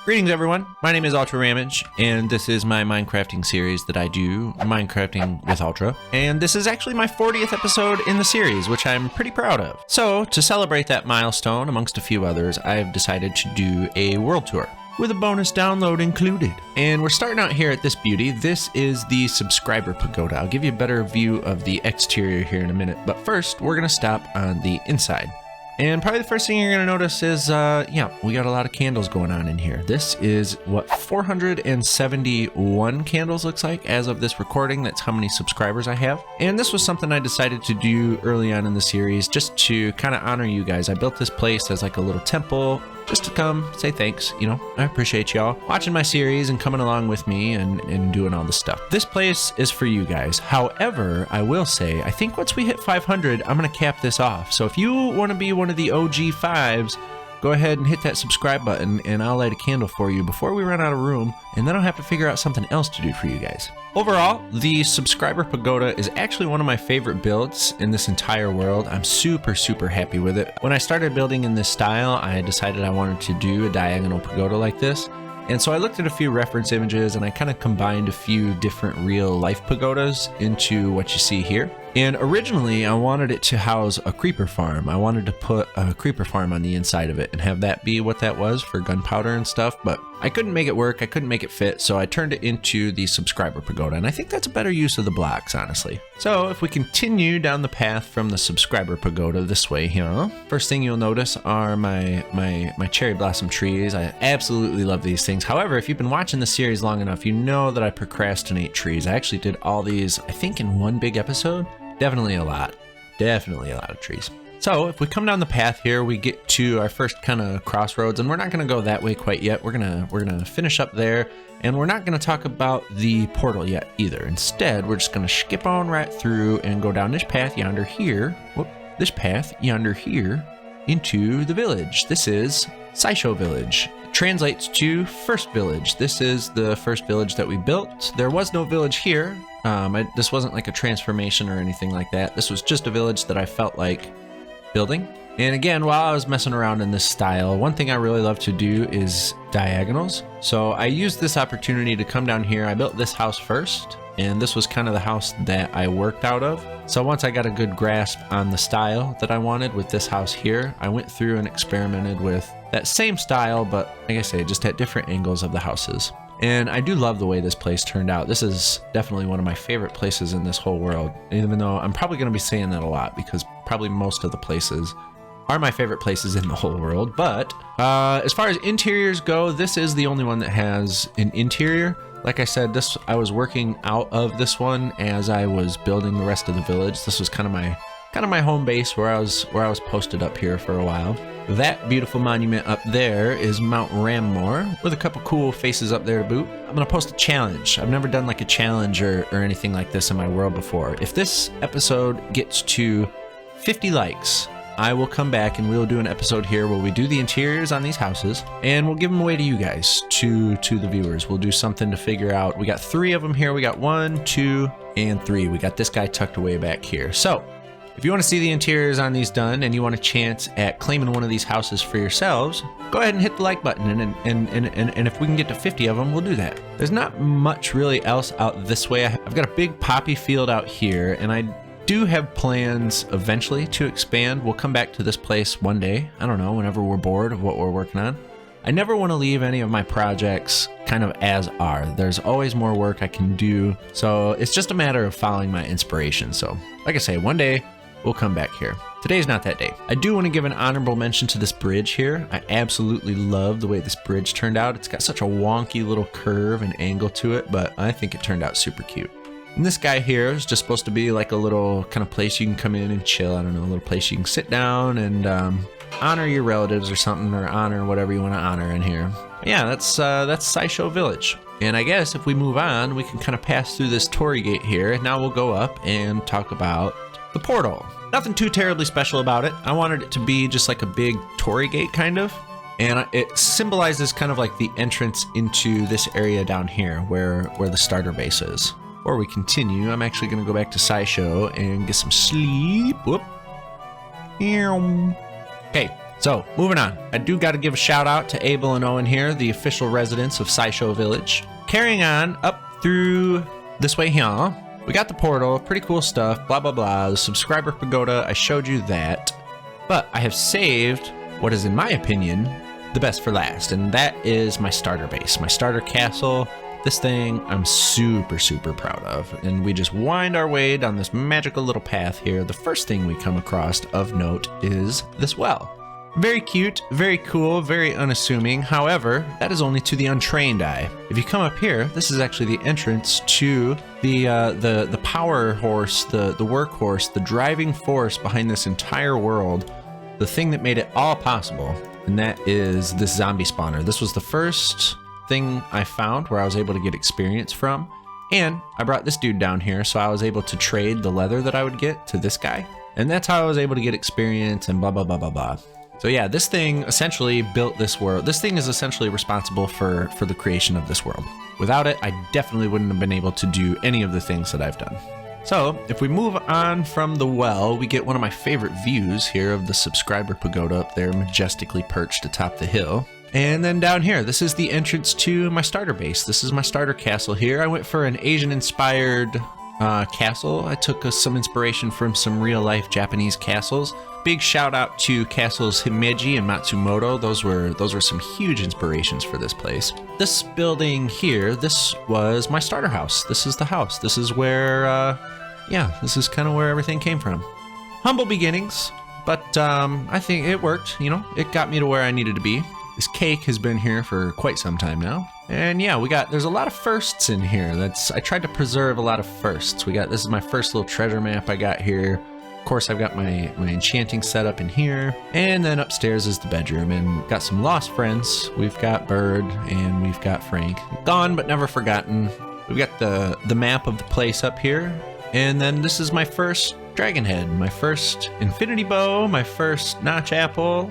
Greetings everyone, my name is Ultra Ramage, and this is my Minecrafting series that I do, Minecrafting with Ultra. And this is actually my 40th episode in the series, which I'm pretty proud of. So, to celebrate that milestone, amongst a few others, I've decided to do a world tour, with a bonus download included. And we're starting out here at this beauty. This is the subscriber pagoda. I'll give you a better view of the exterior here in a minute, but first, we're gonna stop on the inside. And probably the first thing you're going to notice is, we got a lot of candles going on in here. This is what 471 candles looks like as of this recording. That's how many subscribers I have. And this was something I decided to do early on in the series just to kind of honor you guys. I built this place as like a little temple just to come say thanks. You know, I appreciate y'all watching my series and coming along with me and doing all the stuff. This place is for you guys. However, I will say, I think once we hit 500, I'm going to cap this off. So if you want to be one of the OG 5s, go ahead and hit that subscribe button and I'll light a candle for you before we run out of room, and then I'll have to figure out something else to do for you guys. Overall, the subscriber pagoda is actually one of my favorite builds in this entire world. I'm super happy with it. When I started building in this style, I decided I wanted to do a diagonal pagoda like this. And so I looked at a few reference images and I kind of combined a few different real life pagodas into what you see here. And originally I wanted it to house a creeper farm. I wanted to put a creeper farm on the inside of it and have that be what that was for gunpowder and stuff, but I couldn't make it work. I couldn't make it fit, so I turned it into the subscriber pagoda, and I think that's a better use of the blocks, honestly. So if we continue down the path from the subscriber pagoda this way here, first thing you'll notice are my cherry blossom trees. I absolutely love these things. However, if you've been watching the series long enough, you know that I procrastinate trees. I actually did all these, I think, in one big episode. Definitely a lot of trees. So if we come down the path here, we get to our first kind of crossroads, and we're not going to go that way quite yet. We're gonna finish up there, and we're not going to talk about the portal yet either. Instead, we're just going to skip on right through and go down this path yonder here. This path yonder here into the village. This is Sideshow Village. It translates to first village. This is the first village that we built. There was no village here. This wasn't like a transformation or anything like that. This was just a village that I felt like building. And again, while I was messing around in this style, one thing I really love to do is diagonals. So I used this opportunity to come down here. I built this house first, and this was kind of the house that I worked out of. So once I got a good grasp on the style that I wanted with this house here, I went through and experimented with that same style, but like I say, just at different angles of the houses. And I do love the way this place turned out. This is definitely one of my favorite places in this whole world, even though I'm probably going to be saying that a lot because probably most of the places are my favorite places in the whole world. But as far as interiors go, this is the only one that has an interior. Like I said, I was working out of this one as I was building the rest of the village. This was kind of my home base where I was posted up here for a while. That beautiful monument up there is Mount Rammore, with a couple cool faces up there to boot. I'm gonna post a challenge. I've never done like a challenge or anything like this in my world before. If this episode gets to 50 likes, I will come back and we'll do an episode here where we do the interiors on these houses and we'll give them away to you guys, to the viewers. We'll do something to figure out. We got 3 of them here. We got 1, 2, and 3. We got this guy tucked away back here. So if you want to see the interiors on these done and you want a chance at claiming one of these houses for yourselves, go ahead and hit the like button, and if we can get to 50 of them, we'll do that. There's not much really else out this way. I've got a big poppy field out here, and I do have plans eventually to expand. We'll come back to this place one day. I don't know, whenever we're bored of what we're working on. I never want to leave any of my projects kind of as are. There's always more work I can do, so it's just a matter of following my inspiration. So, like I say, one day, we'll come back here. Today's not that day. I do want to give an honorable mention to this bridge here. I absolutely love the way this bridge turned out. It's got such a wonky little curve and angle to it, but I think it turned out super cute. And this guy here is just supposed to be like a little kind of place you can come in and chill. I don't know, a little place you can sit down and honor your relatives or something, or honor whatever you want to honor in here. Yeah, that's Sideshow Village. And I guess if we move on, we can kind of pass through this torii gate here. And now we'll go up and talk about the portal. Nothing too terribly special about it. I wanted it to be just like a big torii gate kind of. And it symbolizes kind of like the entrance into this area down here where the starter base is. Before we continue, I'm actually going to go back to Sideshow and get some sleep. Whoop. Okay, So, moving on. I do got to give a shout out to Abel and Owen here, the official residents of SciShow Village. Carrying on up through this way here. We got the portal, pretty cool stuff, blah, blah, blah. The subscriber pagoda, I showed you that. But I have saved what is, in my opinion, the best for last, and that is my starter base, my starter castle. This thing I'm super, super proud of. And we just wind our way down this magical little path here. The first thing we come across of note is this well. Very cute, very cool, very unassuming. However, that is only to the untrained eye. If you come up here, this is actually the entrance to the power horse, the workhorse, the driving force behind this entire world, the thing that made it all possible, and that is this zombie spawner. This was the first thing I found where I was able to get experience from, and I brought this dude down here so I was able to trade the leather that I would get to this guy, and that's how I was able to get experience and blah, blah, blah, blah, blah. So yeah, this thing essentially built this world. This thing is essentially responsible for the creation of this world. Without it, I definitely wouldn't have been able to do any of the things that I've done. So if we move on from the well, we get one of my favorite views here of the subscriber pagoda up there, majestically perched atop the hill. And then down here, this is the entrance to my starter base. This is my starter castle here. I went for an Asian-inspired castle. I took some inspiration from some real-life Japanese castles. Big shout out to castles Himeji and Matsumoto. Those were some huge inspirations for this place. This building here, this was my starter house. This is the house. This is where, this is kind of where everything came from. Humble beginnings, but I think it worked. You know, it got me to where I needed to be. This cake has been here for quite some time now. And yeah, there's a lot of firsts in here. I tried to preserve a lot of firsts. This is my first little treasure map I got here. Of course, I've got my enchanting setup in here. And then upstairs is the bedroom, and got some lost friends. We've got Bird and we've got Frank. Gone but never forgotten. We've got the map of the place up here. And then this is my first dragon head, my first infinity bow, my first notch apple.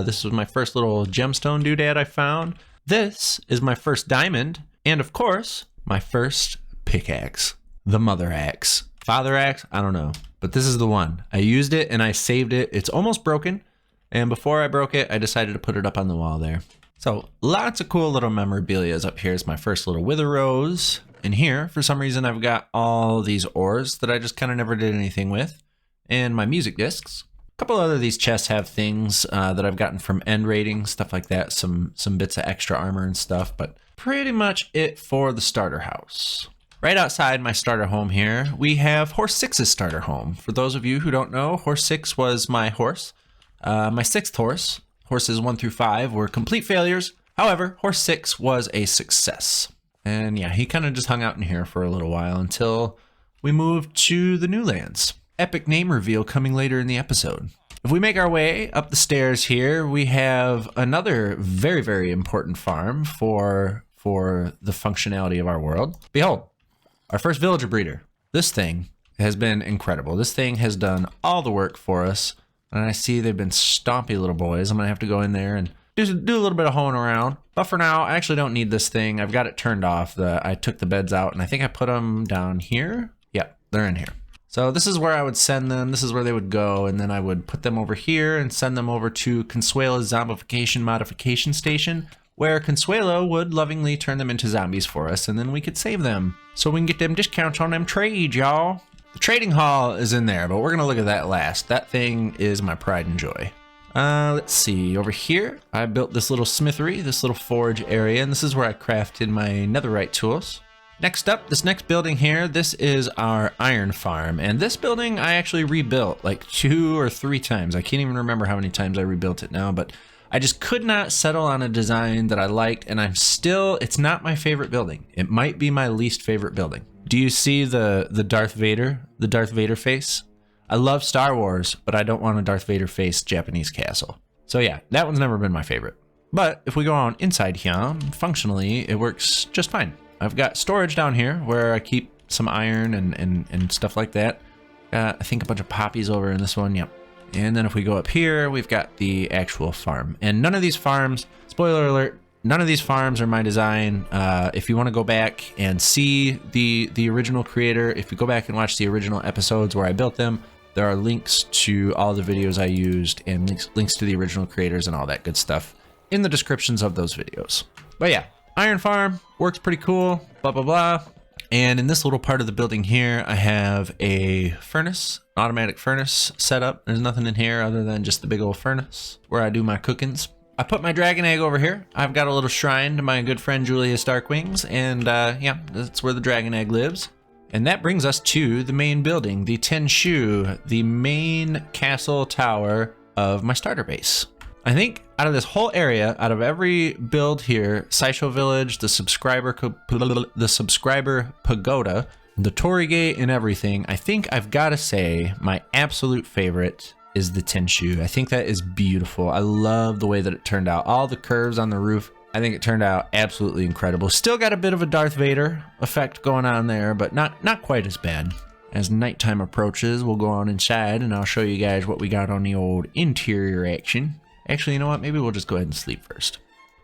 This was my first little gemstone doodad I found. This is my first diamond, and of course, my first pickaxe, the mother axe. Father axe, I don't know, but this is the one. I used it and I saved it. It's almost broken, and before I broke it, I decided to put it up on the wall there. So lots of cool little memorabilia up here. Is my first little wither rose. And here, for some reason, I've got all these ores that I just kind of never did anything with, and my music discs. A couple other of these chests have things that I've gotten from end ratings, stuff like that, some bits of extra armor and stuff, but pretty much it for the starter house. Right outside my starter home here, we have Horse 6's starter home. For those of you who don't know, Horse 6 was my horse. My sixth horse. Horses 1 through 5 were complete failures. However, Horse 6 was a success. And yeah, he kind of just hung out in here for a little while until we moved to the new lands. Epic name reveal coming later in the episode. If we make our way up the stairs here, we have another very, very important farm for the functionality of our world. Behold, our first villager breeder. This thing has been incredible. This thing has done all the work for us. And I see they've been stompy little boys. I'm gonna have to go in there and do a little bit of hoeing around. But for now, I actually don't need this thing. I've got it turned off. I took the beds out, and I think I put them down here. Yep, they're in here. So this is where I would send them. This is where they would go, and then I would put them over here and send them over to Consuela's zombification modification station, where Consuela would lovingly turn them into zombies for us, and then we could save them. So we can get them discounts on them trades, y'all. The trading hall is in there, but we're gonna look at that last. That thing is my pride and joy. Let's see, over here, I built this little smithery, this little forge area, and this is where I crafted my netherite tools. Next up, this next building here, this is our iron farm, and this building I actually rebuilt like 2 or 3 times. I can't even remember how many times I rebuilt it now, but I just could not settle on a design that I liked, and it's not my favorite building. It might be my least favorite building. Do you see the Darth Vader face? I love Star Wars, but I don't want a Darth Vader face Japanese castle. So yeah, that one's never been my favorite. But if we go on inside here, functionally, it works just fine. I've got storage down here where I keep some iron and stuff like that. I think a bunch of poppies over in this one, yep. And then if we go up here, we've got the actual farm. And none of these farms, spoiler alert, none of these farms are my design. If you want to go back and see the original creator, if you go back and watch the original episodes where I built them, There are links to all the videos I used and links to the original creators and all that good stuff in the descriptions of those videos. But yeah, iron farm works pretty cool, blah, blah, blah. And in this little part of the building here, I have a furnace, automatic furnace set up. There's nothing in here other than just the big old furnace where I do my cookings. I put my dragon egg over here. I've got a little shrine to my good friend Julia Starkwings, and yeah, that's where the dragon egg lives. And that brings us to the main building, the Tenshu, the main castle tower of my starter base. I think out of this whole area, out of every build here, Saisho Village, the subscriber pagoda, the Torii Gate and everything, I think I've got to say my absolute favorite is the Tenshu. I think that is beautiful. I love the way that it turned out. All the curves on the roof, I think it turned out absolutely incredible. Still got a bit of a Darth Vader effect going on there, but not quite as bad. As nighttime approaches, we'll go on inside and I'll show you guys what we got on the old interior action. Actually, you know what? Maybe we'll just go ahead and sleep first.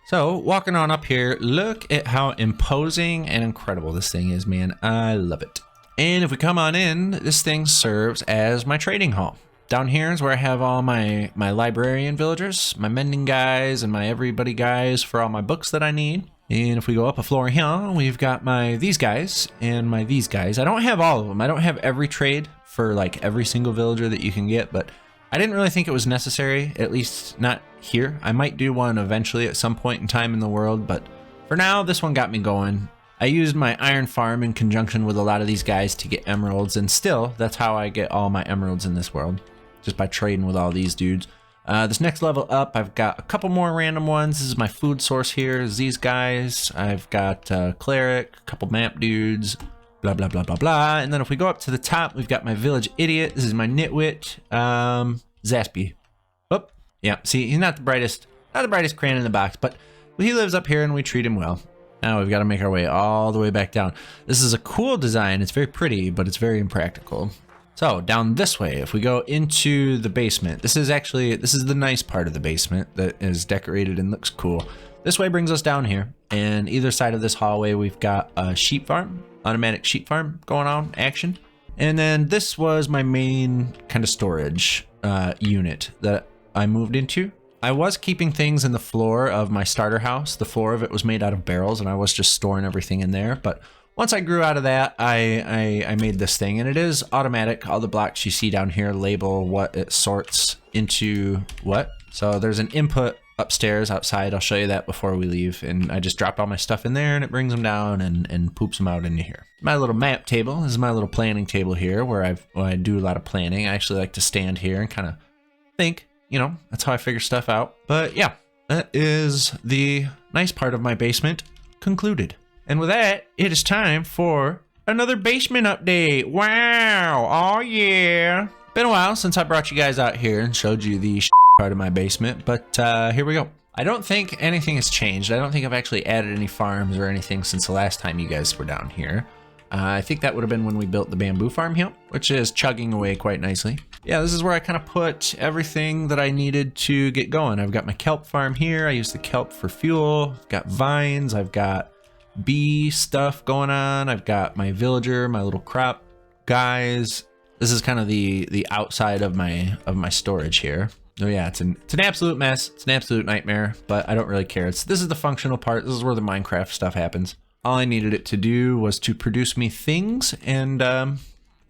So, walking on up here, look at how imposing and incredible this thing is, man. I love it. And if we come on in, this thing serves as my trading hall. Down here is where I have all my librarian villagers, my mending guys, and my everybody guys for all my books that I need. And if we go up a floor here, we've got my these guys and my these guys. I don't have all of them. I don't have every trade for like every single villager that you can get, but I didn't really think it was necessary, at least not here. I might do one eventually at some point in time in the world, but for now, this one got me going. I used my iron farm in conjunction with a lot of these guys to get emeralds, and still, that's how I get all my emeralds in this world. Just by trading with all these dudes. This next level up, I've got a couple more random ones. This is my food source here, is these guys. I've got cleric, a couple map dudes, blah, blah, blah, blah, blah. And then if we go up to the top, we've got my village idiot. This is my nitwit, Zaspy. Oh, yeah, see, he's not the brightest crayon in the box, but he lives up here and we treat him well. Now we've got to make our way all the way back down. This is a cool design. It's very pretty, but it's very impractical. So down this way, if we go into the basement, this is the nice part of the basement that is decorated and looks cool. This way brings us down here, and either side of this hallway, we've got a sheep farm, automatic sheep farm going on, action. And then this was my main kind of storage unit that I moved into. I was keeping things in the floor of my starter house. The floor of it was made out of barrels, and I was just storing everything in there, but once I grew out of that, I made this thing, and it is automatic. All the blocks you see down here label what it sorts into what. So there's an input upstairs outside. I'll show you that before we leave. And I just dropped all my stuff in there, and it brings them down and poops them out into here. My little map table. This is my little planning table here where I do a lot of planning. I actually like to stand here and kind of think, you know, that's how I figure stuff out. But yeah, that is the nice part of my basement concluded. And with that, it is time for another basement update. Wow. Oh, yeah. Been a while since I brought you guys out here and showed you the part of my basement, but here we go. I don't think anything has changed. I don't think I've actually added any farms or anything since the last time you guys were down here. I think that would have been when we built the bamboo farm here, which is chugging away quite nicely. Yeah, this is where I kind of put everything that I needed to get going. I've got my kelp farm here. I use the kelp for fuel. I've got vines. I've got bee stuff going on. I've got my villager, my little crop guys. This is kind of the outside of my storage here. Oh yeah, it's an absolute mess. It's an absolute nightmare, but I don't really care. This is the functional part. This is where the Minecraft stuff happens. All I needed it to do was to produce me things, and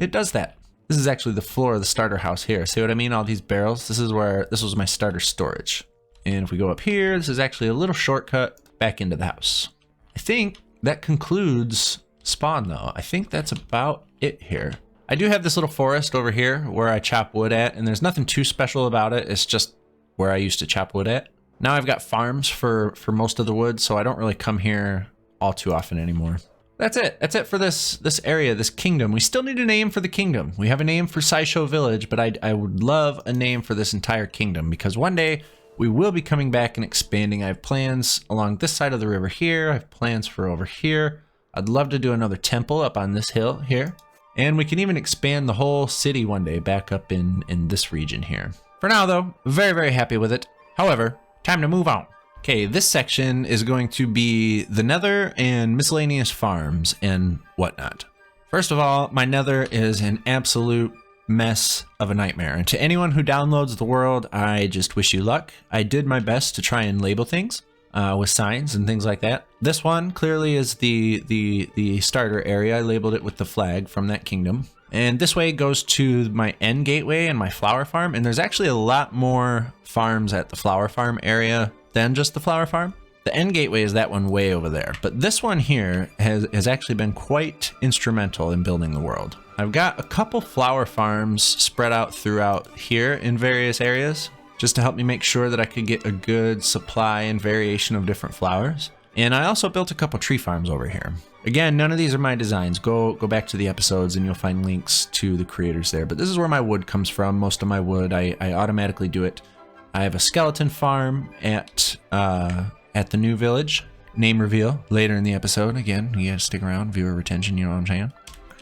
it does that. This is actually the floor of the starter house here. See what I mean? All these barrels. This was my starter storage. And if we go up here, this is actually a little shortcut back into the house. I think that concludes spawn though. I think that's about it here. I do have this little forest over here where I chop wood at, and there's nothing too special about it. It's just where I used to chop wood at. Now I've got farms for most of the wood, so I don't really come here all too often anymore. That's it. That's it for this area, this kingdom. We still need a name for the kingdom. We have a name for Saisho Village, but I would love a name for this entire kingdom, because one day we will be coming back and expanding. I have plans along this side of the river here. I have plans for over here. I'd love to do another temple up on this hill here. And we can even expand the whole city one day back up in this region here. For now though, very, very happy with it. However, time to move on. Okay, this section is going to be the nether and miscellaneous farms and whatnot. First of all, my nether is an absolute mess of a nightmare. And to anyone who downloads the world, I just wish you luck. I did my best to try and label things with signs and things like that. This one clearly is the starter area. I labeled it with the flag from that kingdom. And this way goes to my end gateway and my flower farm. And there's actually a lot more farms at the flower farm area than just the flower farm. The end gateway is that one way over there. But this one here has actually been quite instrumental in building the world. I've got a couple flower farms spread out throughout here in various areas, just to help me make sure that I could get a good supply and variation of different flowers. And I also built a couple tree farms over here. Again, none of these are my designs. Go back to the episodes and you'll find links to the creators there. But this is where my wood comes from. Most of my wood, I automatically do it. I have a skeleton farm at the new village. Name reveal later in the episode. Again, you gotta stick around, viewer retention, you know what I'm saying?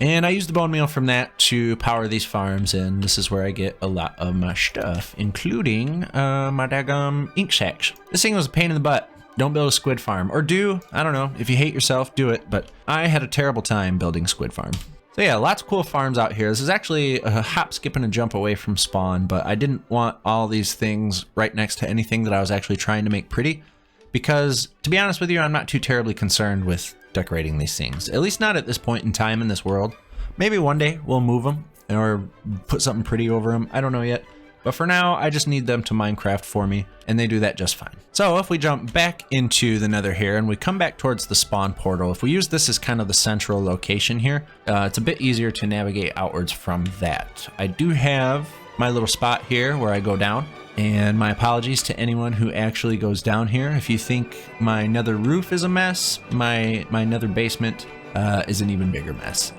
And I use the bone meal from that to power these farms, and this is where I get a lot of my stuff, including my daggum ink sacks. This thing was a pain in the butt. Don't build a squid farm, or do, I don't know, if you hate yourself, do it, but I had a terrible time building squid farm. So yeah, lots of cool farms out here. This is actually a hop, skip, and a jump away from spawn, but I didn't want all these things right next to anything that I was actually trying to make pretty, because to be honest with you, I'm not too terribly concerned with decorating these things, at least not at this point in time in this world. Maybe one day we'll move them or put something pretty over them. I don't know yet. But for now, I just need them to Minecraft for me, and they do that just fine. So if we jump back into the nether here and we come back towards the spawn portal, if we use this as kind of the central location here, it's a bit easier to navigate outwards from that. I do have my little spot here where I go down, and my apologies to anyone who actually goes down here. If you think my nether roof is a mess, my nether basement is an even bigger mess.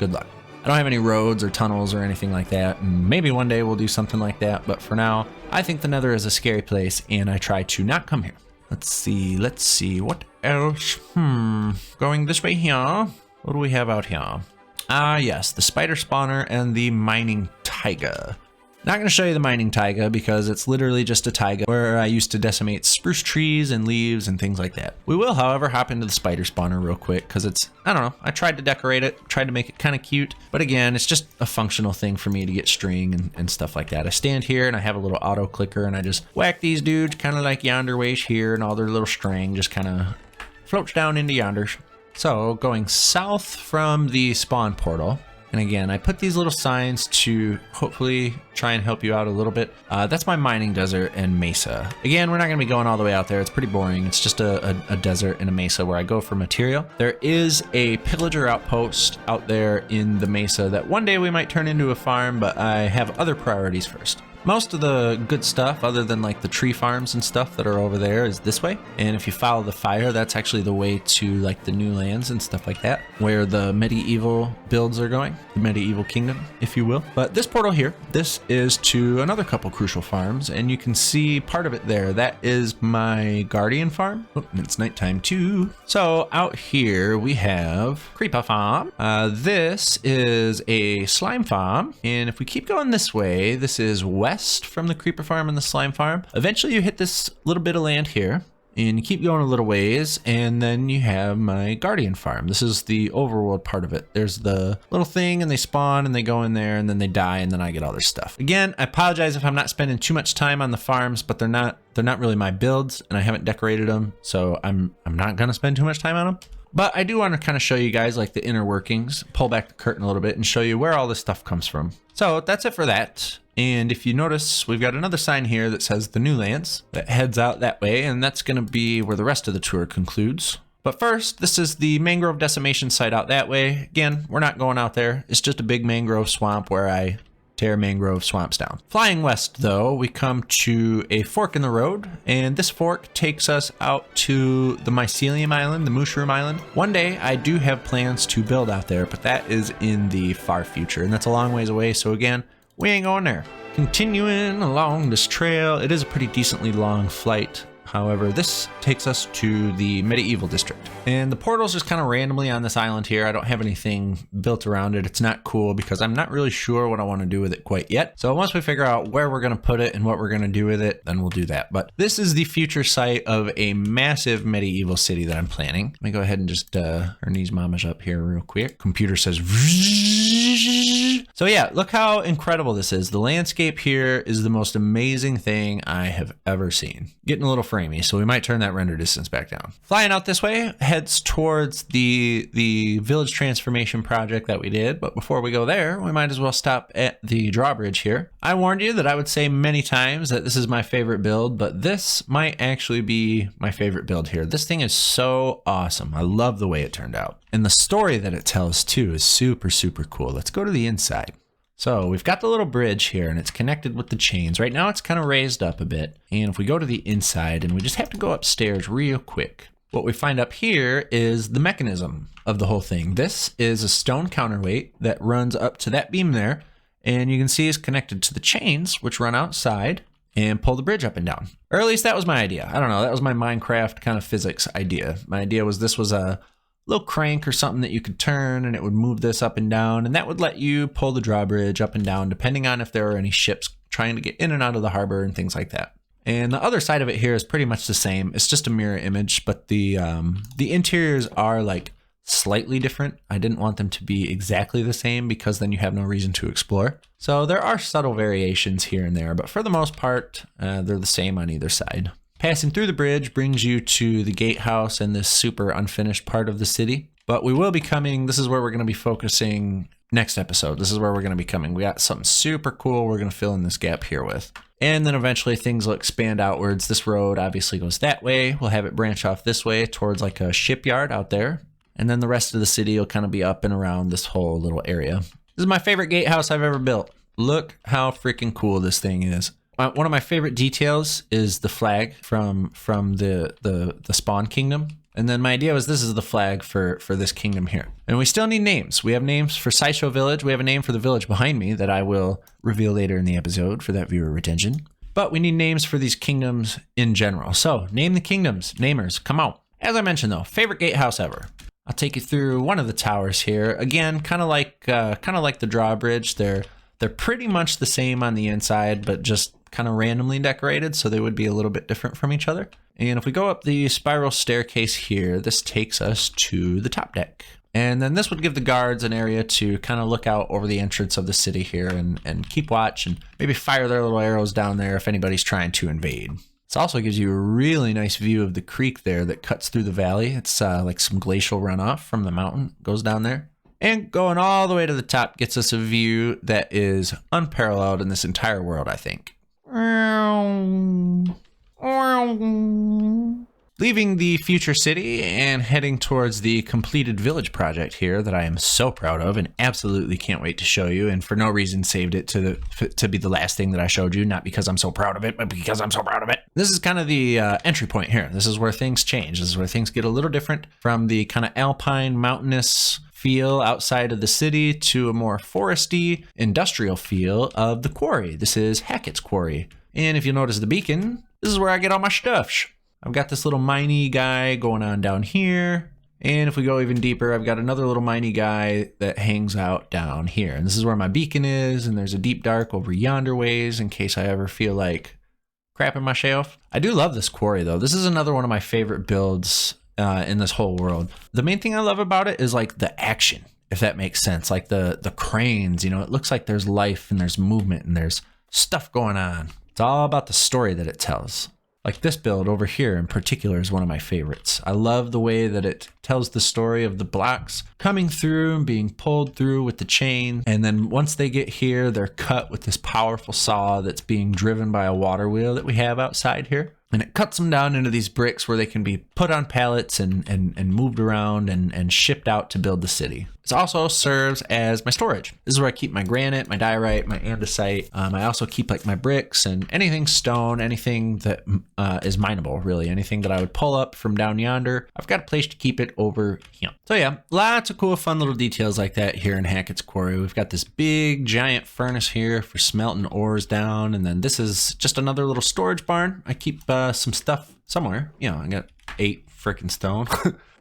Good luck. I don't have any roads or tunnels or anything like that, and maybe one day we'll do something like that, but for now, I think the nether is a scary place, and I try to not come here. Let's see, what else? Going this way here. What do we have out here? Ah, yes, the spider spawner and the mining taiga. Not going to show you the mining taiga because it's literally just a taiga where I used to decimate spruce trees and leaves and things like that. We will, however, hop into the spider spawner real quick because it's, I don't know, I tried to decorate it, tried to make it kind of cute, but again, it's just a functional thing for me to get string and stuff like that. I stand here and I have a little auto clicker and I just whack these dudes kind of like yonder ways here, and all their little string just kind of floats down into yonders. So going south from the spawn portal, and again, I put these little signs to hopefully try and help you out a little bit. That's my mining desert and mesa. Again, we're not gonna be going all the way out there. It's pretty boring. It's just a desert and a mesa where I go for material. There is a pillager outpost out there in the mesa that one day we might turn into a farm, but I have other priorities first. Most of the good stuff, other than like the tree farms and stuff that are over there, is this way. And if you follow the fire, that's actually the way to like the new lands and stuff like that, where the medieval builds are going, the medieval kingdom, if you will. But this portal here, this is to another couple crucial farms, and you can see part of it there. That is my guardian farm. Oh, and it's nighttime too. So out here we have creeper farm. This is a slime farm. And if we keep going this way, this is west from the creeper farm and the slime farm. Eventually you hit this little bit of land here and you keep going a little ways, and then you have my guardian farm. This is the overworld part of it. There's the little thing and they spawn and they go in there and then they die and then I get all their stuff. Again, I apologize if I'm not spending too much time on the farms, but they're not really my builds and I haven't decorated them, so I'm not gonna spend too much time on them. But I do want to kind of show you guys like the inner workings, pull back the curtain a little bit and show you where all this stuff comes from. So that's it for that. And if you notice, we've got another sign here that says the new lands that heads out that way. And that's going to be where the rest of the tour concludes. But first, this is the mangrove decimation site out that way. Again, we're not going out there. It's just a big mangrove swamp where I tear mangrove swamps down. Flying west though, we come to a fork in the road, and this fork takes us out to the mycelium island, the mushroom island. One day I do have plans to build out there, but that is in the far future, and that's a long ways away, so again, we ain't going there. Continuing along this trail, it is a pretty decently long flight. However, this takes us to the medieval district, and the portal's just kind of randomly on this island here. I don't have anything built around it. It's not cool because I'm not really sure what I want to do with it quite yet. So once we figure out where we're going to put it and what we're going to do with it, then we'll do that. But this is the future site of a massive medieval city that I'm planning. Let me go ahead and just turn these mamas up here real quick. Computer says So yeah, look how incredible this is. The landscape here is the most amazing thing I have ever seen. Getting a little framey, so we might turn that render distance back down. Flying out this way heads towards the village transformation project that we did. But before we go there, we might as well stop at the drawbridge here. I warned you that I would say many times that this is my favorite build, but this might actually be my favorite build here. This thing is so awesome. I love the way it turned out. And the story that it tells too is super, super cool. Let's go to the inside. So we've got the little bridge here and it's connected with the chains. Right now it's kind of raised up a bit. And if we go to the inside and we just have to go upstairs real quick, what we find up here is the mechanism of the whole thing. This is a stone counterweight that runs up to that beam there. And you can see it's connected to the chains, which run outside and pull the bridge up and down. Or at least that was my idea. I don't know. That was my Minecraft kind of physics idea. My idea was this was a little crank or something that you could turn and it would move this up and down, and that would let you pull the drawbridge up and down depending on if there are any ships trying to get in and out of the harbor and things like that. And the other side of it here is pretty much the same. It's just a mirror image, but the interiors are like slightly different. I didn't want them to be exactly the same because then you have no reason to explore. So there are subtle variations here and there, but for the most part, they're the same on either side. Passing through the bridge brings you to the gatehouse and this super unfinished part of the city. But we will be coming, this is where we're going to be focusing next episode. This is where we're going to be coming. We got something super cool we're going to fill in this gap here with. And then eventually things will expand outwards. This road obviously goes that way. We'll have it branch off this way towards like a shipyard out there. And then the rest of the city will kind of be up and around this whole little area. This is my favorite gatehouse I've ever built. Look how freaking cool this thing is. One of my favorite details is the flag from the spawn kingdom. And then my idea was this is the flag for this kingdom here. And we still need names. We have names for Sideshow Village. We have a name for the village behind me that I will reveal later in the episode for that viewer retention. But we need names for these kingdoms in general. So name the kingdoms. Namers, come on. As I mentioned though, favorite gatehouse ever. I'll take you through one of the towers here. Again, kind of like the drawbridge. They're pretty much the same on the inside, but just kind of randomly decorated, so they would be a little bit different from each other. And if we go up the spiral staircase here, this takes us to the top deck. And then this would give the guards an area to kind of look out over the entrance of the city here and keep watch and maybe fire their little arrows down there if anybody's trying to invade. This also gives you a really nice view of the creek there that cuts through the valley. It's like some glacial runoff from the mountain, goes down there. And going all the way to the top gets us a view that is unparalleled in this entire world, I think. Leaving the future city and heading towards the completed village project here that I am so proud of and absolutely can't wait to show you, and for no reason saved it to be the last thing that I showed you, not because I'm so proud of it, but because I'm so proud of it. This is kind of the entry point here. This is where things change. This is where things get a little different from the kind of alpine mountainous feel outside of the city to a more foresty industrial feel of the quarry. This is Hackett's Quarry. And if you notice the beacon, this is where I get all my stuff. I've got this little miney guy going on down here. And if we go even deeper, I've got another little miney guy that hangs out down here. And this is where my beacon is. And there's a deep dark over yonder ways in case I ever feel like crapping my shelf. I do love this quarry though. This is another one of my favorite builds in this whole world. The main thing I love about it is like the action, if that makes sense. Like the cranes, you know, it looks like there's life and there's movement and there's stuff going on. It's all about the story that it tells. Like this build over here in particular is one of my favorites. I love the way that it tells the story of the blocks coming through and being pulled through with the chain. And then once they get here, they're cut with this powerful saw that's being driven by a water wheel that we have outside here. And it cuts them down into these bricks where they can be put on pallets and moved around and shipped out to build the city. It also serves as my storage. This is where I keep my granite, my diorite, my andesite. I also keep like my bricks and anything stone, anything that is mineable, really. Anything that I would pull up from down yonder. I've got a place to keep it over here. So yeah, lots of cool, fun little details like that here in Hackett's Quarry. We've got this big, giant furnace here for smelting ores down. And then this is just another little storage barn. I keep some stuff somewhere. You know, I got 8 freaking stone.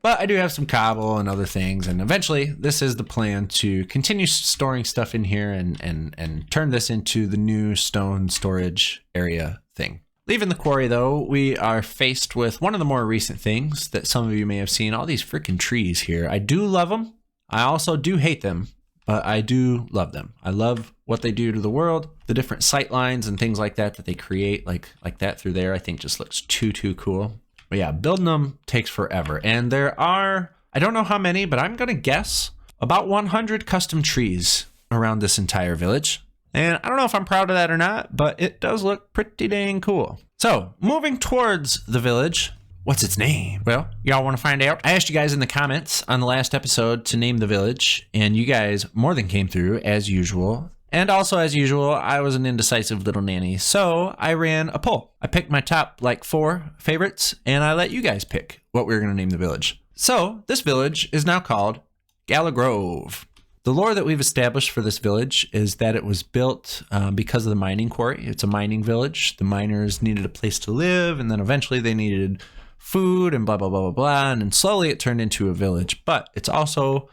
But I do have some cobble and other things, and eventually this is the plan to continue storing stuff in here and turn this into the new stone storage area thing. Leaving the quarry though, we are faced with one of the more recent things that some of you may have seen, all these freaking trees here. I do love them. I also do hate them, but I do love them. I love what they do to the world, the different sight lines and things like that they create, like that through there, I think just looks too cool. But yeah, building them takes forever. And there are, I don't know how many, but I'm gonna guess about 100 custom trees around this entire village. And I don't know if I'm proud of that or not, but it does look pretty dang cool. So moving towards the village, what's its name? Well, y'all want to find out? I asked you guys in the comments on the last episode to name the village, and you guys more than came through as usual. And also as usual, I was an indecisive little nanny, so I ran a poll. I picked my top 4 favorites, and I let you guys pick what we were going to name the village. So this village is now called Gala Grove. The lore that we've established for this village is that it was built because of the mining quarry. It's a mining village. The miners needed a place to live, and then eventually they needed food and blah, blah, blah, blah, blah. And then slowly it turned into a village, but it's also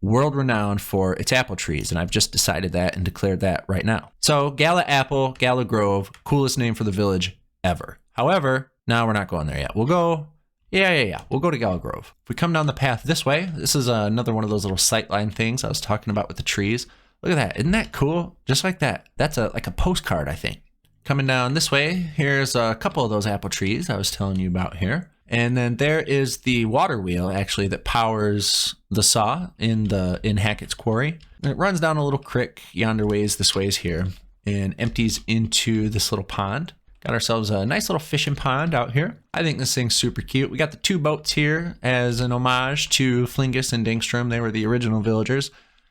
world renowned for its apple trees. And I've just decided that and declared that right now. So Gala Apple, Gala Grove, coolest name for the village ever. However, now we're not going there yet. We'll go, we'll go to Gala Grove. If we come down the path this way, this is another one of those little sightline things I was talking about with the trees. Look at that. Isn't that cool? Just like that. That's like a postcard, I think. Coming down this way, here's a couple of those apple trees I was telling you about here. And then there is the water wheel, actually, that powers the saw in Hackett's quarry. And it runs down a little creek yonder ways, this ways here, and empties into this little pond. Got ourselves a nice little fishing pond out here. I think this thing's super cute. We got the 2 boats here as an homage to Flingus and Dingstrom. They were the original villagers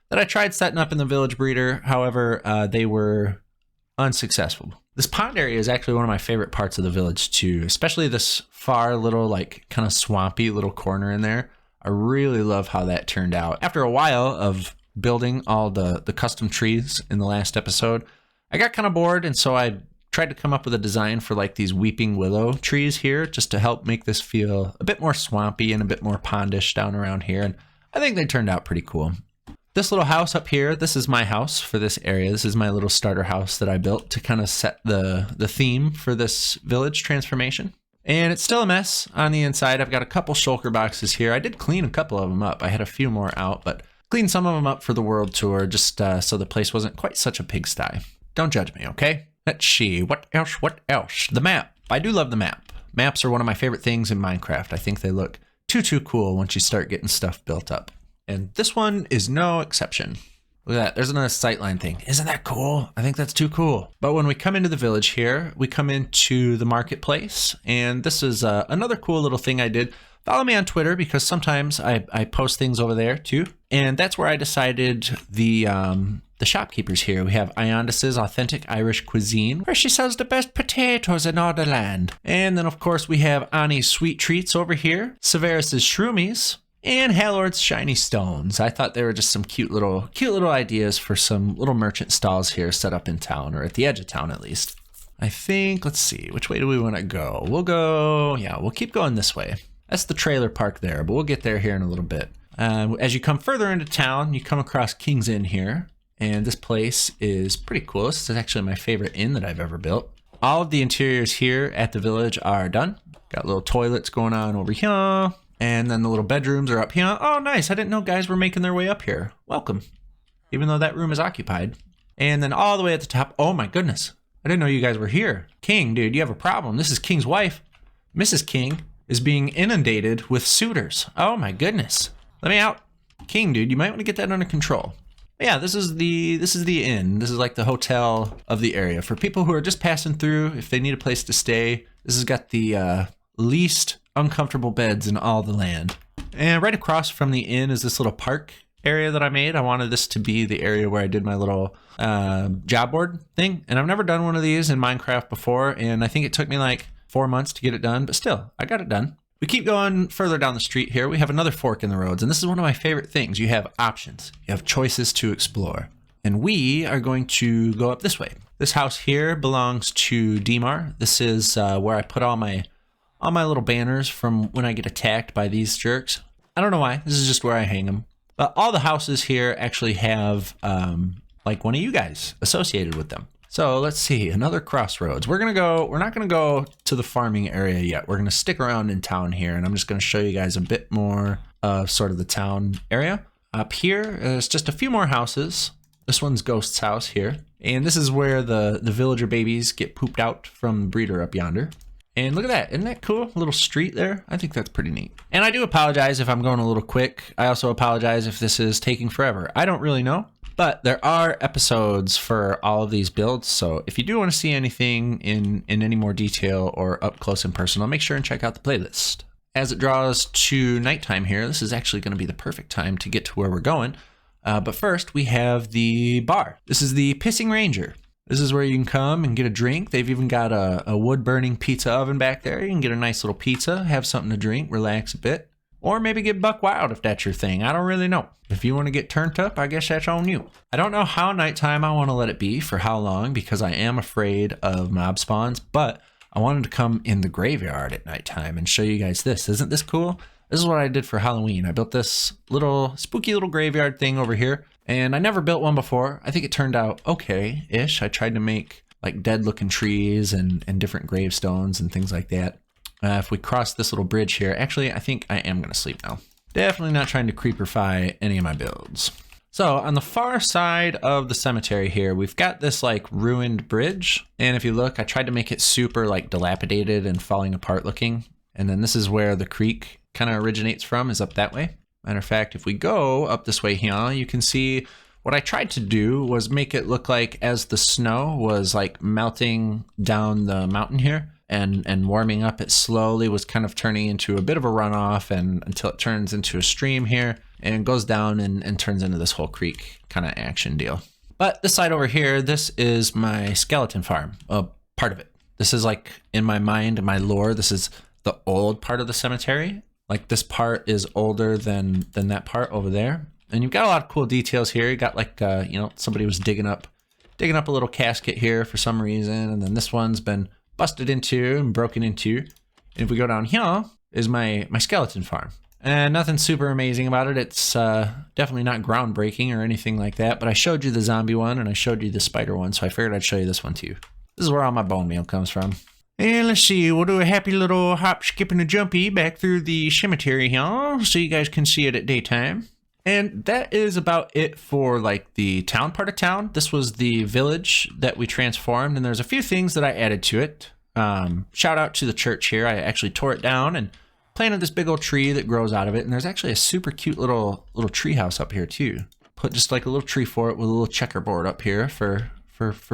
that I tried setting up in the village breeder. However, they were unsuccessful. This pond area is actually one of my favorite parts of the village too, especially this far little kind of swampy little corner in there. I really love how that turned out. After a while of building all the custom trees in the last episode, I got kind of bored, and so I tried to come up with a design for these weeping willow trees here just to help make this feel a bit more swampy and a bit more pondish down around here, and I think they turned out pretty cool. This little house up here, this is my house for this area. This is my little starter house that I built to kind of set the theme for this village transformation. And it's still a mess on the inside. I've got a couple shulker boxes here. I did clean a couple of them up. I had a few more out, but cleaned some of them up for the world tour just so the place wasn't quite such a pigsty. Don't judge me, okay? Let's see. What else? The map. I do love the map. Maps are one of my favorite things in Minecraft. I think they look too cool once you start getting stuff built up. And this one is no exception. Look at that. There's another sightline thing. Isn't that cool? I think that's too cool. But when we come into the village here, we come into the marketplace. And this is another cool little thing I did. Follow me on Twitter because sometimes I post things over there too. And that's where I decided the shopkeepers here. We have Iondis's Authentic Irish Cuisine, where she sells the best potatoes in all the land. And then of course we have Annie's Sweet Treats over here, Severus's Shroomies, and Halord's Shiny Stones. I thought they were just some cute little ideas for some little merchant stalls here set up in town, or at the edge of town at least. I think, let's see, which way do we want to go? We'll keep going this way. That's the trailer park there, but we'll get there here in a little bit. As you come further into town, you come across King's Inn here, and this place is pretty cool. This is actually my favorite inn that I've ever built. All of the interiors here at the village are done. Got little toilets going on over here. And then the little bedrooms are up here. Oh, nice. I didn't know guys were making their way up here. Welcome. Even though that room is occupied. And then all the way at the top. Oh, my goodness. I didn't know you guys were here. King, dude, you have a problem. This is King's wife. Mrs. King is being inundated with suitors. Oh, my goodness. Let me out. King, dude, you might want to get that under control. But yeah, this is the inn. This is like the hotel of the area. For people who are just passing through, if they need a place to stay, this has got the least uncomfortable beds in all the land. And right across from the inn is this little park area that I made. I wanted this to be the area where I did my little job board thing. And I've never done one of these in Minecraft before. And I think it took me 4 months to get it done, but still, I got it done. We keep going further down the street here. We have another fork in the roads. And this is one of my favorite things. You have options. You have choices to explore. And we are going to go up this way. This house here belongs to Dimar. This is where I put all my little banners from when I get attacked by these jerks. I don't know why. This is just where I hang them. But all the houses here actually have one of you guys associated with them. So let's see, another crossroads. We're not gonna go to the farming area yet. We're gonna stick around in town here, and I'm just gonna show you guys a bit more of sort of the town area. Up here, there's just a few more houses. This one's Ghost's house here. And this is where the villager babies get pooped out from the breeder up yonder. And look at that, isn't that cool? A little street there. I think that's pretty neat. And I do apologize if I'm going a little quick. I also apologize if this is taking forever. I don't really know, but there are episodes for all of these builds. So if you do want to see anything in any more detail or up close and personal, make sure and check out the playlist. As it draws to nighttime here, this is actually going to be the perfect time to get to where we're going. But first, we have the bar. This is the Pissing Ranger. This is where you can come and get a drink. They've even got a wood-burning pizza oven back there. You can get a nice little pizza, have something to drink, relax a bit. Or maybe get buck wild if that's your thing. I don't really know. If you want to get turned up, I guess that's on you. I don't know how nighttime I want to let it be, for how long, because I am afraid of mob spawns, but I wanted to come in the graveyard at nighttime and show you guys this. Isn't this cool? This is what I did for Halloween. I built this little spooky little graveyard thing over here, and I never built one before. I think it turned out okay-ish. I tried to make like dead looking trees and different gravestones and things like that. If we cross this little bridge here, actually, I think I am gonna sleep now. Definitely not trying to creeperfy any of my builds. So on the far side of the cemetery here, we've got this like ruined bridge. And if you look, I tried to make it super like dilapidated and falling apart looking. And then this is where the creek kind of originates from, is up that way. Matter of fact, if we go up this way here, you can see what I tried to do was make it look like as the snow was like melting down the mountain here and warming up, it slowly was kind of turning into a bit of a runoff and until it turns into a stream here and goes down and turns into this whole creek kind of action deal. But this side over here, this is my skeleton farm, part of it. This is like in my mind, my lore, this is the old part of the cemetery. Like this part is older than that part over there. And you've got a lot of cool details here. You got like, you know, somebody was digging up a little casket here for some reason. And then this one's been busted into and broken into. And if we go down here is my skeleton farm. And nothing super amazing about it. It's definitely not groundbreaking or anything like that. But I showed you the zombie one and I showed you the spider one. So I figured I'd show you this one too. This is where all my bone meal comes from. And let's see, we'll do a happy little hop, skip, and a jumpy back through the cemetery here so you guys can see it at daytime. And that is about it for like the town part of town. This was the village that we transformed, and there's a few things that I added to it. Shout out to the church here. I actually tore it down and planted this big old tree that grows out of it. And there's actually a super cute little tree house up here too. Put just like a little tree fort with a little checkerboard up here for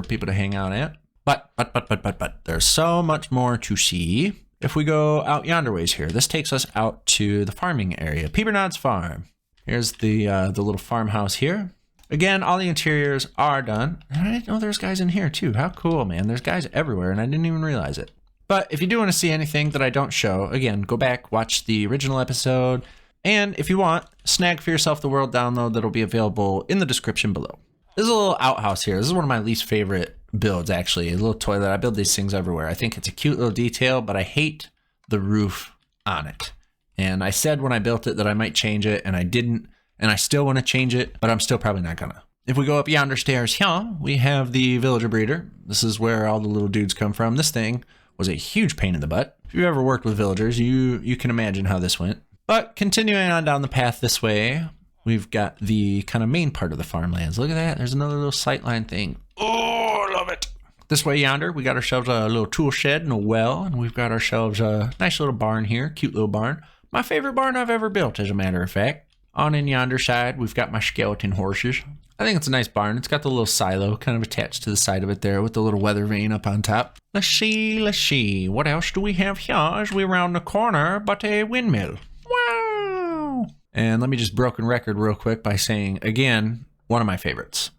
people to hang out at. But there's so much more to see. If we go out yonder ways here, this takes us out to the farming area, Peabernod's Farm. Here's the little farmhouse here. Again, all the interiors are done. And I didn't know there's guys in here too. How cool, man. There's guys everywhere and I didn't even realize it. But if you do want to see anything that I don't show, again, go back, watch the original episode. And if you want, snag for yourself the world download that'll be available in the description below. This is a little outhouse here. This is one of my least favorite builds, actually. A little toilet. I build these things everywhere. I think it's a cute little detail, but I hate the roof on it. And I said when I built it that I might change it, and I didn't. And I still want to change it, but I'm still probably not gonna. If we go up yonder stairs here, we have the villager breeder. This is where all the little dudes come from. This thing was a huge pain in the butt. If you've ever worked with villagers, you can imagine how this went. But continuing on down the path this way, we've got the kind of main part of the farmlands. Look at that. There's another little sightline thing. Oh, I love it. This way yonder, we got ourselves a little tool shed and a well, and we've got ourselves a nice little barn here, cute little barn. My favorite barn I've ever built, as a matter of fact. On in yonder side, we've got my skeleton horses. I think it's a nice barn. It's got the little silo kind of attached to the side of it there with the little weather vane up on top. Let's see. What else do we have here as we round the corner but a windmill? Wow. And let me just broken record real quick by saying, again, one of my favorites.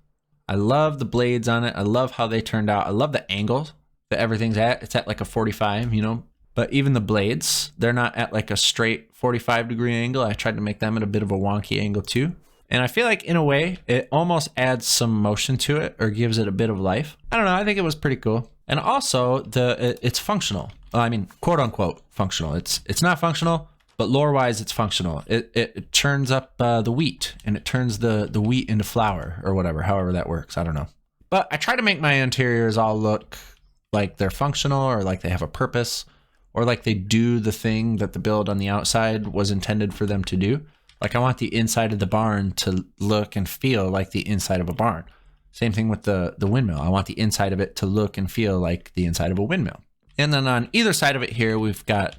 I love the blades on it. I love how they turned out. I love the angle that everything's at. It's at like a 45, you know. But even the blades, they're not at like a straight 45-degree angle. I tried to make them at a bit of a wonky angle too. And I feel like in a way, it almost adds some motion to it or gives it a bit of life. I don't know, I think it was pretty cool. And also, it's functional. Well, I mean, quote unquote functional. It's not functional, but lore-wise, it's functional. It churns up the wheat and it turns the wheat into flour or whatever, however that works. I don't know. But I try to make my interiors all look like they're functional or like they have a purpose. Or like they do the thing that the build on the outside was intended for them to do. Like I want the inside of the barn to look and feel like the inside of a barn. Same thing with the windmill. I want the inside of it to look and feel like the inside of a windmill. And then on either side of it here, we've got,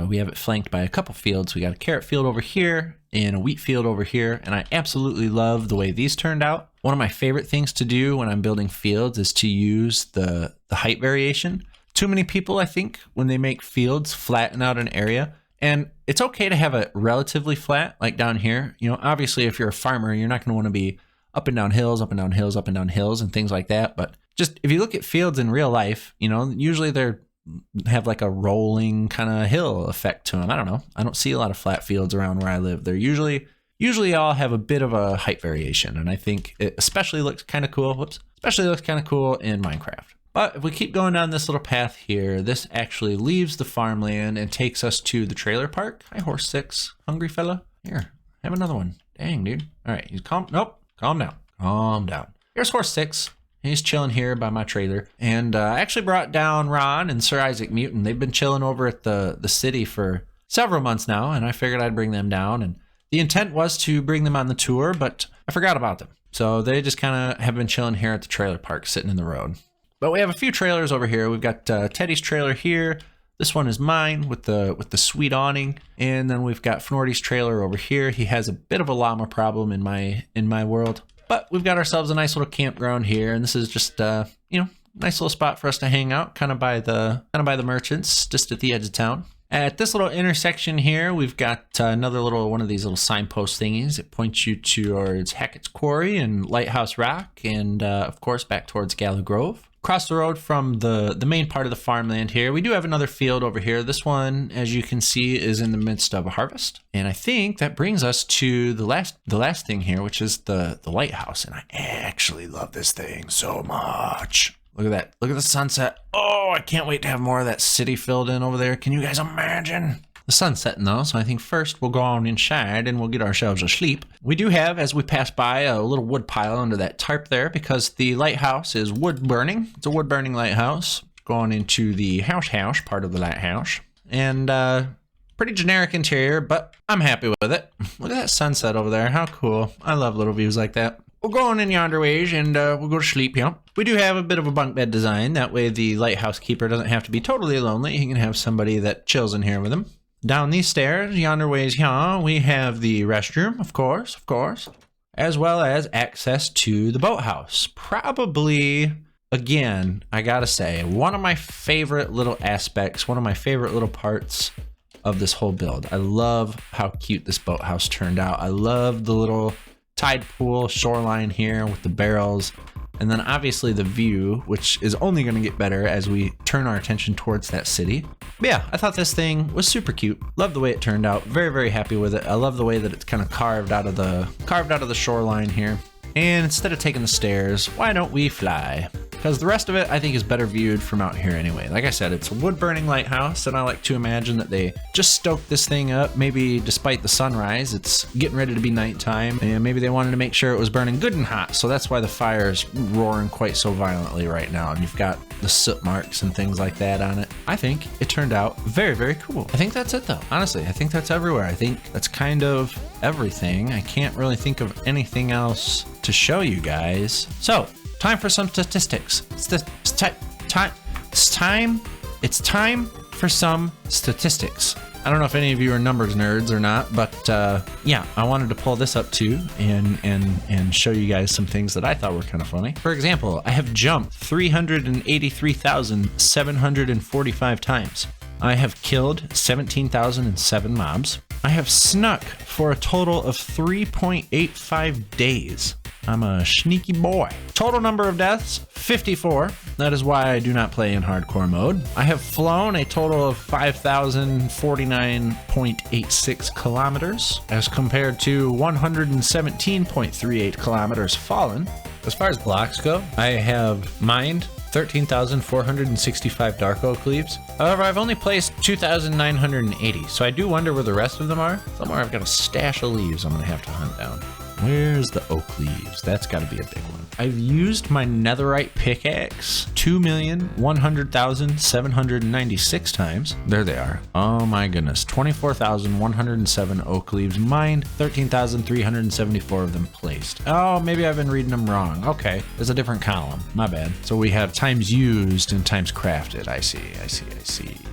we have it flanked by a couple fields. We got a carrot field over here and a wheat field over here. And I absolutely love the way these turned out. One of my favorite things to do when I'm building fields is to use the height variation. Too many people, I think, when they make fields, flatten out an area. And it's okay to have it relatively flat, like down here. You know, obviously, if you're a farmer, you're not going to want to be up and down hills, up and down hills, up and down hills, and things like that. But just if you look at fields in real life, you know, usually they're have like a rolling kind of hill effect to them. I don't know. I don't see a lot of flat fields around where I live. They're usually all have a bit of a height variation. And I think it especially looks kind of cool. Especially looks kind of cool in Minecraft. But if we keep going down this little path here, this actually leaves the farmland and takes us to the trailer park. Hi, horse 6. Hungry fella? Here, have another one. Dang, dude. All right, he's calm. Nope, calm down. Calm down. Here's horse 6. He's chilling here by my trailer. And I actually brought down Ron and Sir Isaac Mutant. They've been chilling over at the city for several months now, and I figured I'd bring them down. And the intent was to bring them on the tour, but I forgot about them. So they just kind of have been chilling here at the trailer park, sitting in the road. But we have a few trailers over here. We've got Teddy's trailer here. This one is mine with the sweet awning. And then we've got Fnordy's trailer over here. He has a bit of a llama problem in my world. But we've got ourselves a nice little campground here, and this is just you know, nice little spot for us to hang out, kind of by the merchants, just at the edge of town. At this little intersection here, we've got another little one of these little signpost thingies. It points you towards Hackett's Quarry and Lighthouse Rock, and of course back towards Gallow Grove. Across the road from the main part of the farmland here, we do have another field over here. This one, as you can see, is in the midst of a harvest. And I think that brings us to the last thing here, which is the lighthouse. And I actually love this thing so much. Look at that. Look at the sunset. Oh, I can't wait to have more of that city filled in over there. Can you guys imagine? The sun's setting though, so I think first we'll go on inside and we'll get ourselves a sleep. We do have, as we pass by, a little wood pile under that tarp there because the lighthouse is wood burning. It's a wood burning lighthouse going into the house part of the lighthouse. And pretty generic interior, but I'm happy with it. Look at that sunset over there. How cool. I love little views like that. We'll go on in yonder ways and we'll go to sleep, you know. We do have a bit of a bunk bed design. That way the lighthouse keeper doesn't have to be totally lonely. He can have somebody that chills in here with him. Down these stairs, yonder ways here, we have the restroom, of course, as well as access to the boathouse. Probably, again, I gotta say, one of my favorite little aspects, one of my favorite little parts of this whole build. I love how cute this boathouse turned out. I love the little tide pool shoreline here with the barrels. And then obviously the view, which is only going to get better as we turn our attention towards that city. But yeah, I thought this thing was super cute. Love the way it turned out. Very, very happy with it. I love the way that it's kind of carved out of the shoreline here. And instead of taking the stairs, why don't we fly? Because the rest of it, I think, is better viewed from out here anyway. Like I said, it's a wood-burning lighthouse, and I like to imagine that they just stoked this thing up. Maybe despite the sunrise, it's getting ready to be nighttime, and maybe they wanted to make sure it was burning good and hot, so that's why the fire is roaring quite so violently right now, and you've got the soot marks and things like that on it. I think it turned out very, very cool. I think that's it, though. Honestly, I think that's everywhere. I think that's kind of everything. I can't really think of anything else to show you guys. So, time for some statistics. It's time for some statistics. I don't know if any of you are numbers nerds or not, but yeah, I wanted to pull this up too and show you guys some things that I thought were kind of funny. For example, I have jumped 383,745 times. I have killed 17,007 mobs. I have snuck for a total of 3.85 days. I'm a sneaky boy. Total number of deaths, 54. That is why I do not play in hardcore mode. I have flown a total of 5,049.86 kilometers as compared to 117.38 kilometers fallen. As far as blocks go, I have mined 13,465 dark oak leaves. However, I've only placed 2,980, so I do wonder where the rest of them are. Somewhere I've got a stash of leaves I'm gonna have to hunt down. Where's the oak leaves? That's got to be a big one. I've used my netherite pickaxe 2,100,796 times. There they are. Oh my goodness. 24,107 oak leaves mined, 13,374 of them placed. Oh, maybe I've been reading them wrong. Okay, there's a different column. My bad. So we have times used and times crafted. I see.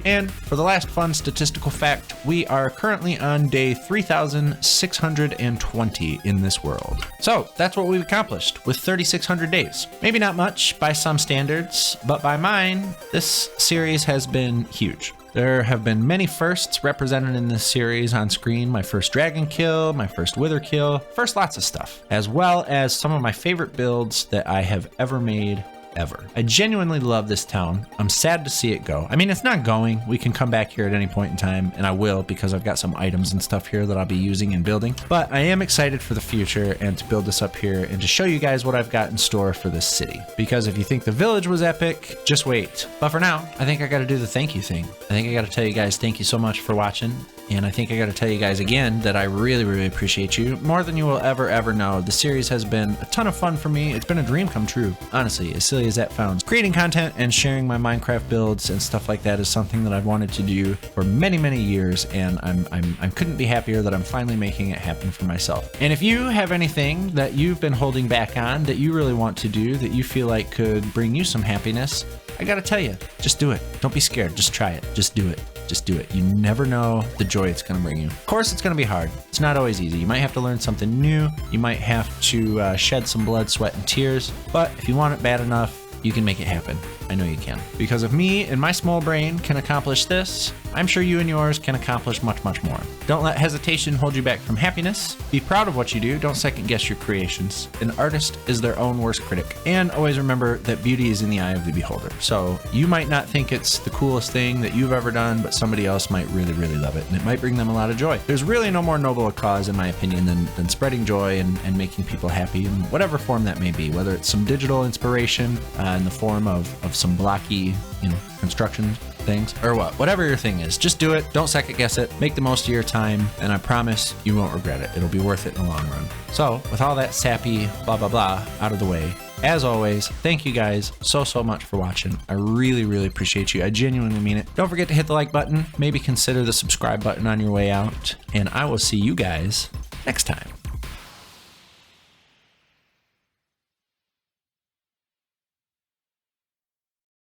And for the last fun statistical fact, we are currently on day 3,620 in this world. So that's what we've accomplished with 3,600 days. Maybe not much by some standards, but by mine, this series has been huge. There have been many firsts represented in this series on screen. My first dragon kill, my first wither kill, first lots of stuff, as well as some of my favorite builds that I have ever made. Ever. I genuinely love this town. I'm sad to see it go. I mean, it's not going. We can come back here at any point in time, and I will because I've got some items and stuff here that I'll be using and building. But I am excited for the future and to build this up here and to show you guys what I've got in store for this city. Because if you think the village was epic, just wait. But for now, I think I got to do the thank you thing. I think I got to tell you guys thank you so much for watching. And I think I got to tell you guys again that I really, really appreciate you more than you will ever know. The series has been a ton of fun for me. It's been a dream come true. Honestly, as silly as that sounds. Creating content and sharing my Minecraft builds and stuff like that is something that I've wanted to do for many, many years. And I couldn't be happier that I'm finally making it happen for myself. And if you have anything that you've been holding back on that you really want to do, that you feel like could bring you some happiness, I gotta tell you, just do it. Don't be scared. Just try it. Just do it. Just do it. You never know the joy it's going to bring you. Of course, it's going to be hard. It's not always easy. You might have to learn something new. You might have to shed some blood, sweat, and tears. But if you want it bad enough, you can make it happen. I know you can. Because if me and my small brain can accomplish this, I'm sure you and yours can accomplish much, much more. Don't let hesitation hold you back from happiness. Be proud of what you do. Don't second guess your creations. An artist is their own worst critic. And always remember that beauty is in the eye of the beholder. So you might not think it's the coolest thing that you've ever done, but somebody else might really, really love it. And it might bring them a lot of joy. There's really no more noble a cause, in my opinion, than spreading joy and making people happy in whatever form that may be. Whether it's some digital inspiration in the form of some blocky, construction things, or whatever your thing is, just do it. Don't second guess it. Make the most of your time, and I promise you won't regret it. It'll be worth it in the long run. So with all that sappy blah blah blah out of the way, as always, thank you guys so much for watching. I really, really appreciate you. I genuinely mean it. Don't forget to hit the like button. Maybe consider the subscribe button on your way out, and I will see you guys next time.